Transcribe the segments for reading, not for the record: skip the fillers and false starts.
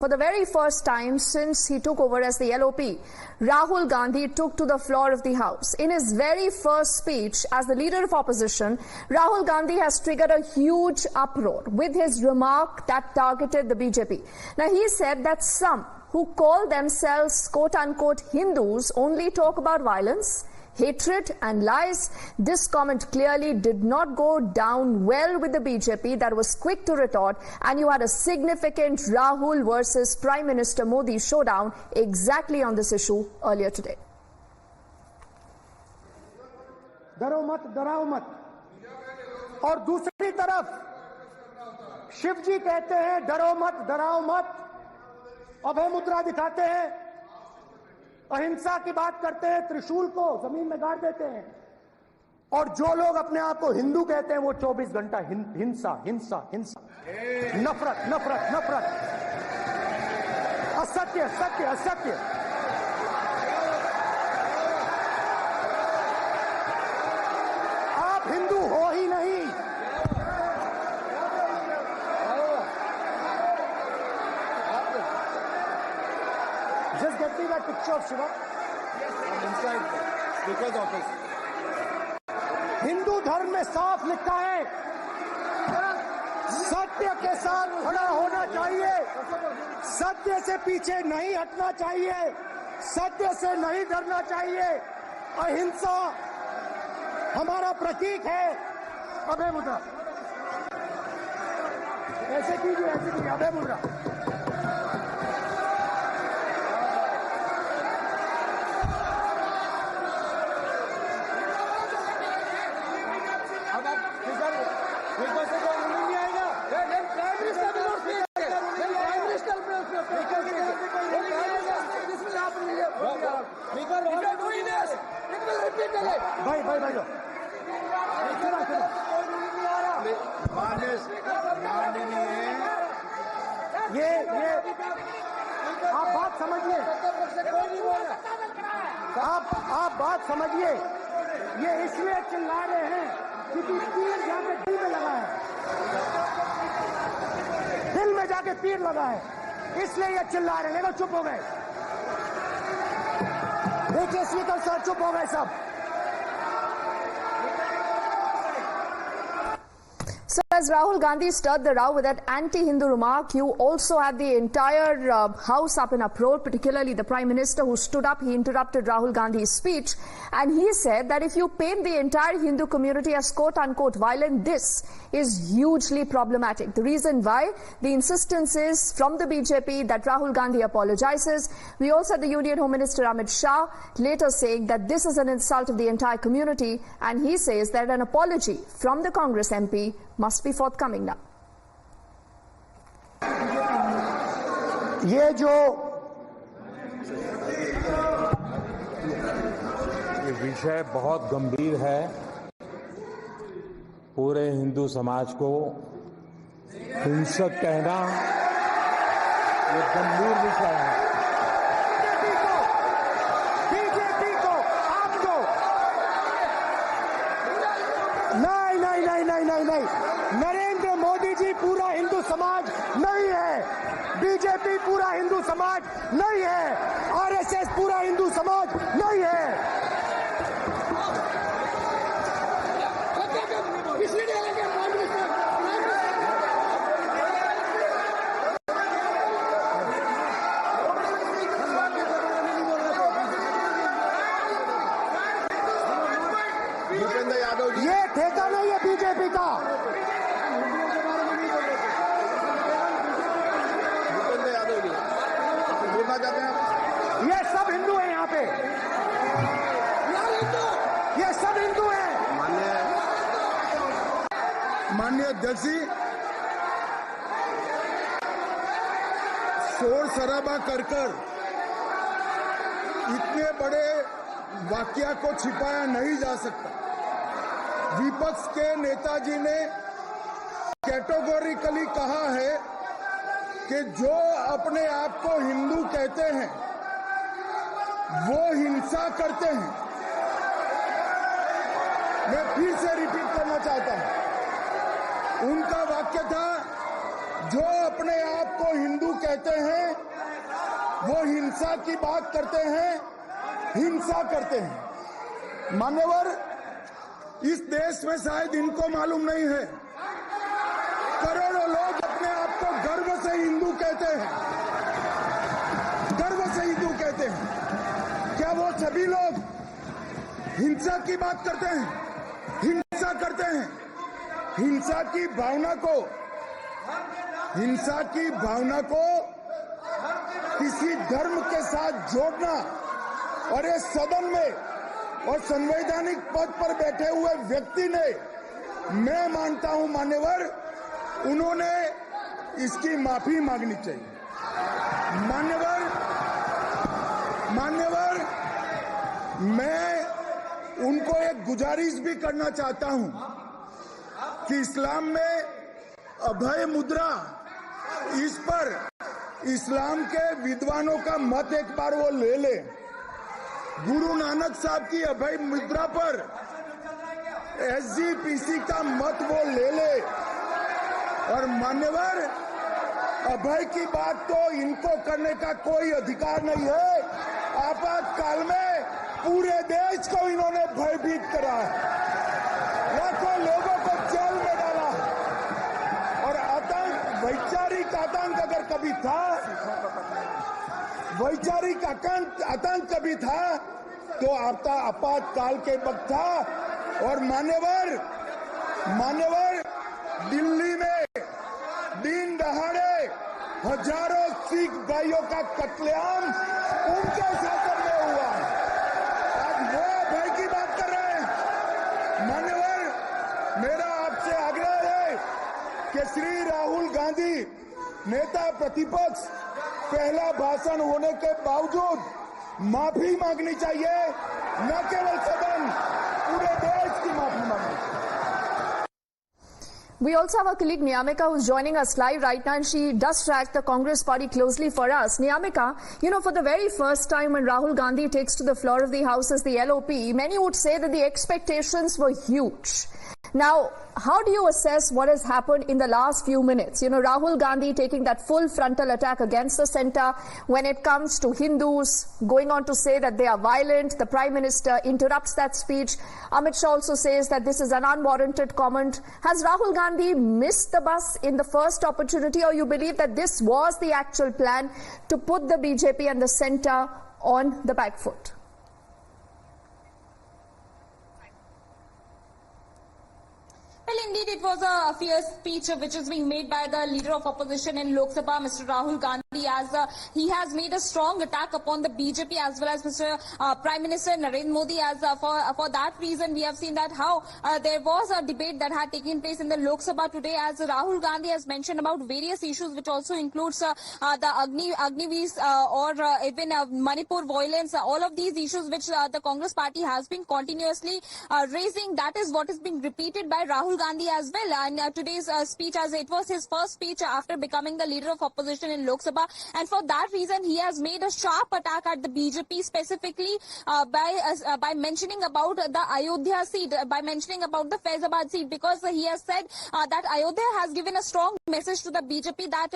For the very first time since he took over as the LOP, Rahul Gandhi took to the floor of the House. In his very first speech as the leader of opposition, Rahul Gandhi has triggered a huge uproar with his remark that targeted the BJP. Now, he said that some who call themselves quote-unquote Hindus only talk about violence, hatred and lies. This comment clearly did not go down well with the BJP that was quick to retort, and you had a significant Rahul versus Prime Minister Modi showdown exactly on this issue earlier today. डरो मत, डराओ मत। और दूसरी तरफ शिव जी कहते हैं डरो मत, डराओ मत, अभय मुद्रा दिखाते हैं, अहिंसा की बात करते हैं, त्रिशूल को जमीन में गाड़ देते हैं, और जो लोग अपने आप को हिंदू कहते हैं वो 24 घंटा हिंसा हिंसा हिंसा, नफरत नफरत नफरत, असत्य सत्य असत्य। आप हिंदू हो ही नहीं। Just get me that picture of Shiva. I'm inside Speaker's office. Hindu धर्म में साफ लिखा है, सत्य के साथ खड़ा होना चाहिए, सत्य से पीछे नहीं हटना चाहिए, सत्य से नहीं डरना चाहिए। अहिंसा हमारा प्रतीक है। अभय मुद्रा ऐसे कीजिए, अभय मुद्रा। भाई भाई भाई ये आप बात समझिए, आप बात समझिए। ये इसलिए चिल्ला रहे हैं क्योंकि तीर जाके दिल में लगा है, दिल में जाके तीर लगा है, इसलिए ये चिल्ला रहे हैं। देखो चुप हो गए, देखिए स्पीकर साहब चुप हो गए सब। So as Rahul Gandhi stirred the row with that anti-Hindu remark, you also had the entire House up in uproar, particularly the Prime Minister who stood up. He interrupted Rahul Gandhi's speech and he said that if you paint the entire Hindu community as quote-unquote violent, this is hugely problematic. The reason why, the insistence is from the BJP that Rahul Gandhi apologizes. We also had the Union Home Minister Amit Shah later saying that this is an insult of the entire community, and he says that an apology from the Congress MP must be forthcoming now. ये विषय बहुत गंभीर है। पूरे हिंदू समाज को हिंसक कहना ये गंभीर विषय है। बीजेपी को आपको नहीं नहीं नहीं नहीं नहीं नहीं, नरेंद्र मोदी जी पूरा हिंदू समाज नहीं है, बीजेपी पूरा हिंदू समाज नहीं है, आरएसएस पूरा हिंदू समाज नहीं है। ये ठेका नहीं है बीजेपी का। ये सब हिंदू हैं यहाँ पे, ये सब हिंदू हैं। माननीय अध्यक्ष जी, शोर शराबा कर इतने बड़े वाकया को छिपाया नहीं जा सकता। विपक्ष के नेताजी ने कैटेगोरिकली कहा है कि जो अपने आप को हिंदू कहते हैं वो हिंसा करते हैं। मैं फिर से रिपीट करना चाहता हूं, उनका वाक्य था जो अपने आप को हिंदू कहते हैं वो हिंसा की बात करते हैं, हिंसा करते हैं। मान्यवर, इस देश में शायद इनको मालूम नहीं है, करोड़ों लोग अपने आप को गर्व से हिंदू कहते हैं, गर्व से हिंदू कहते हैं। क्या वो सभी लोग हिंसा की बात करते हैं, हिंसा करते हैं? हिंसा की भावना को किसी धर्म के साथ जोड़ना और इस सदन में और संवैधानिक पद पर बैठे हुए व्यक्ति ने, मैं मानता हूं मान्यवर, उन्होंने इसकी माफी मांगनी चाहिए। मान्यवर, मैं उनको एक गुजारिश भी करना चाहता हूं कि इस्लाम में अभय मुद्रा, इस पर इस्लाम के विद्वानों का मत एक बार वो ले ले। गुरु नानक साहब की अभय मुद्रा पर SGPC का मत वो ले ले। और मान्यवर, अभय की बात तो इनको करने का कोई अधिकार नहीं है। आपातकाल में पूरे देश को इन्होंने भयभीत करा है, लाखों लोगों को जेल में डाला है। और आतंक, वैचारिक आतंक अगर कभी था, वैचारिक आतंक कभी था तो आपातकाल के वक्त था। और मान्यवर, दिल्ली में दिन दहाड़े हजारों सिख भाइयों का कत्लेआम उनके शासन में हुआ। आज वो भय की बात कर रहे हैं। मान्यवर, मेरा आपसे आग्रह है कि श्री राहुल गांधी, नेता प्रतिपक्ष, पहला भाषण होने के बावजूद माफी मांगनी चाहिए, न केवल सदन, पूरे देश की माफी मांगनी चाहिए। We also have our colleague Niyamika who's joining us live right now, and she does track the Congress party closely for us. Niyamika, for the very first time when Rahul Gandhi takes to the floor of the House as the LOP, many would say that the expectations were huge. Now, how do you assess what has happened in the last few minutes? Rahul Gandhi taking that full frontal attack against the centre when it comes to Hindus, going on to say that they are violent. The Prime Minister interrupts that speech. Amit Shah also says that this is an unwarranted comment. Has Rahul Gandhi missed the bus in the first opportunity, or you believe that this was the actual plan to put the BJP and the centre on the back foot? Well, indeed, it was a fierce speech which is being made by the leader of opposition in Lok Sabha, Mr. Rahul Gandhi, as he has made a strong attack upon the BJP as well as Mr. Prime Minister Narendra Modi. As for that reason, we have seen that how there was a debate that had taken place in the Lok Sabha today, as Rahul Gandhi has mentioned about various issues, which also includes the Agniveer or even Manipur violence, all of these issues which the Congress party has been continuously raising. That is what is being repeated by Rahul Gandhi as well. And today's speech, as it was his first speech after becoming the leader of opposition in Lok Sabha, and for that reason he has made a sharp attack at the BJP, specifically by mentioning about the Ayodhya seat, by mentioning about the Faizabad seat, because he has said that Ayodhya has given a strong message to the BJP that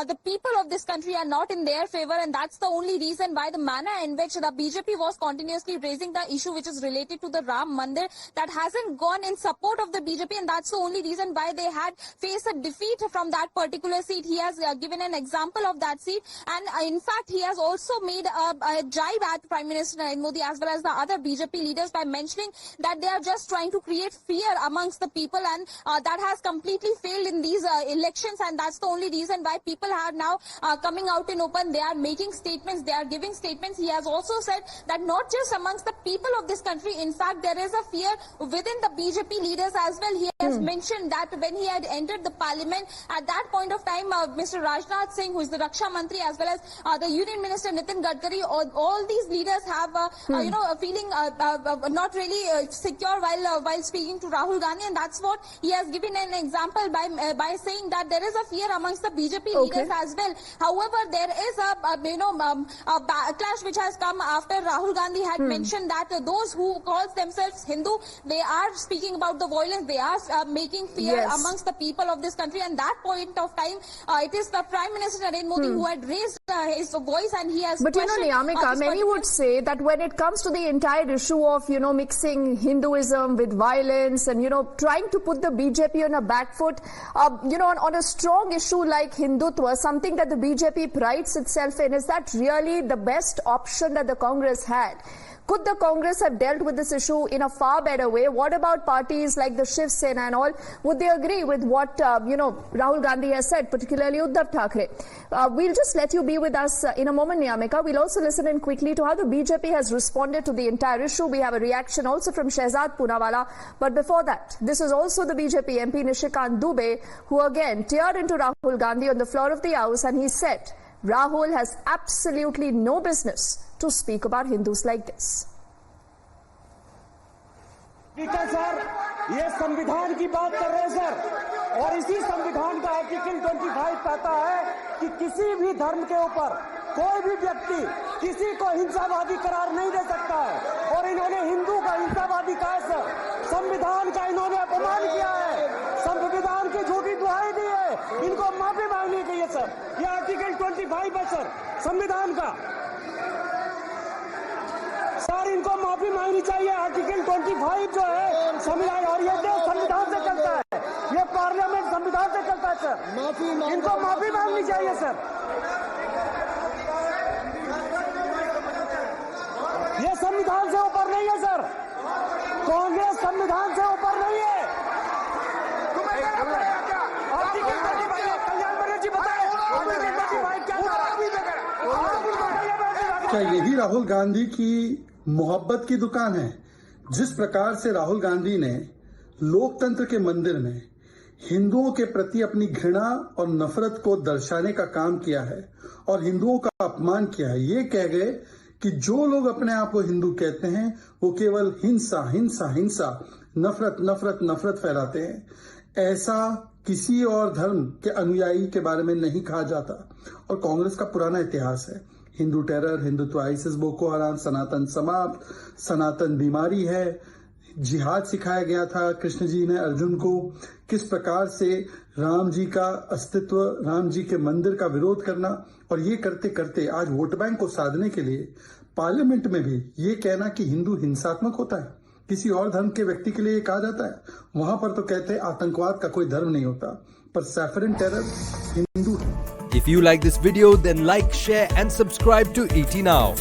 the people of this country are not in their favor, and that's the only reason why the manner in which the BJP was continuously raising the issue which is related to the Ram Mandir, that hasn't gone in support of the BJP, and that's the only reason why they had faced a defeat from that particular seat. He has given an example of that seat, and in fact he has also made a jibe at Prime Minister Narendra Modi as well as the other BJP leaders by mentioning that they are just trying to create fear amongst the people, and that has completely failed in these elections, and that's the only reason why people are now coming out in open. They are making statements, they are giving statements. He has also said that not just amongst the people of this country, in fact there is a fear within the BJP leaders as well. He has mentioned that when he had entered the parliament, at that point of time Mr. Rajnath Singh, who is the Raksha Raksha Mantri as well as the Union Minister Nitin Gadkari. All these leaders have, feeling not really secure while speaking to Rahul Gandhi, and that's what he has given an example by saying that there is a fear amongst the BJP leaders as well. However, there is a backlash which has come after Rahul Gandhi had mentioned that those who calls themselves Hindu, they are speaking about the violence, they are making fear amongst the people of this country, and that point of time, it is the Prime Minister Narendra Modi who had raised his voice, and he has. But Niyamika, many would say that when it comes to the entire issue of mixing Hinduism with violence and trying to put the BJP on a back foot, on a strong issue like Hindutva, something that the BJP prides itself in, is that really the best option that the Congress had? Could the Congress have dealt with this issue in a far better way? What about parties like the Shiv Sena and all? Would they agree with what, Rahul Gandhi has said, particularly Uddhav Thackeray? We'll just let you be with us in a moment, Niyamika. We'll also listen in quickly to how the BJP has responded to the entire issue. We have a reaction also from Shehzad Poonawala. But before that, this is also the BJP MP Nishikant Dubey, who again teared into Rahul Gandhi on the floor of the House, and he said Rahul has absolutely no business to speak about Hindus like this. ठीक है sir, ये संविधान की बात कर रहे हैं sir, और इसी संविधान का आर्टिकल 25 कहता है कि किसी भी धर्म के ऊपर कोई भी व्यक्ति किसी को हिंसावादी करार नहीं दे सकता है, और इन्होंने हिंदू का हिंसावादी कहा है सर। संविधान का इन्होंने अपमान किया है, संविधान की झूठी दुहाई दी है, इनको माफी मांगनी चाहिए सर। ये आर्टिकल 25 है सर संविधान का, सर इनको माफी मांगनी चाहिए। आर्टिकल 25 जो है संविधान, और ये देश संविधान से चलता है, ये पार्लियामेंट संविधान से चलता है सर, इनको माफी मांगनी चाहिए सर। ये संविधान से ऊपर नहीं है सर, कांग्रेस संविधान से ऊपर नहीं है। आर्टिकल 25 कल्याण बनर्जी बताए, आर्टिकल 25 क्या यही राहुल गांधी की मोहब्बत की दुकान है? जिस प्रकार से राहुल गांधी ने लोकतंत्र के मंदिर में हिंदुओं के प्रति अपनी घृणा और नफरत को दर्शाने का काम किया है और हिंदुओं का अपमान किया है, ये कह गए कि जो लोग अपने आप को हिंदू कहते हैं वो केवल हिंसा हिंसा हिंसा, नफरत नफरत नफरत फैलाते हैं। ऐसा किसी और धर्म के अनुयायी के बारे में नहीं कहा जाता, और कांग्रेस का पुराना इतिहास है। Hindu terror, Hindutva, ISIS, Boko Haram, Sanatan समाप्त, सनातन बीमारी है। जिहाद सिखाया गया था कृष्ण जी ने अर्जुन को, किस प्रकार से राम जी का अस्तित्व, राम जी के मंदिर का विरोध करना, और ये करते करते आज वोट बैंक को साधने के लिए पार्लियामेंट में भी ये कहना कि हिंदू हिंसात्मक होता है, किसी और धर्म के व्यक्ति के लिए ये कहा जाता है। वहां पर तो कहते हैं आतंकवाद का कोई धर्म नहीं होता, पर सैफरन टेरर हिंदू है। If you like this video, then like, share and subscribe to ET Now.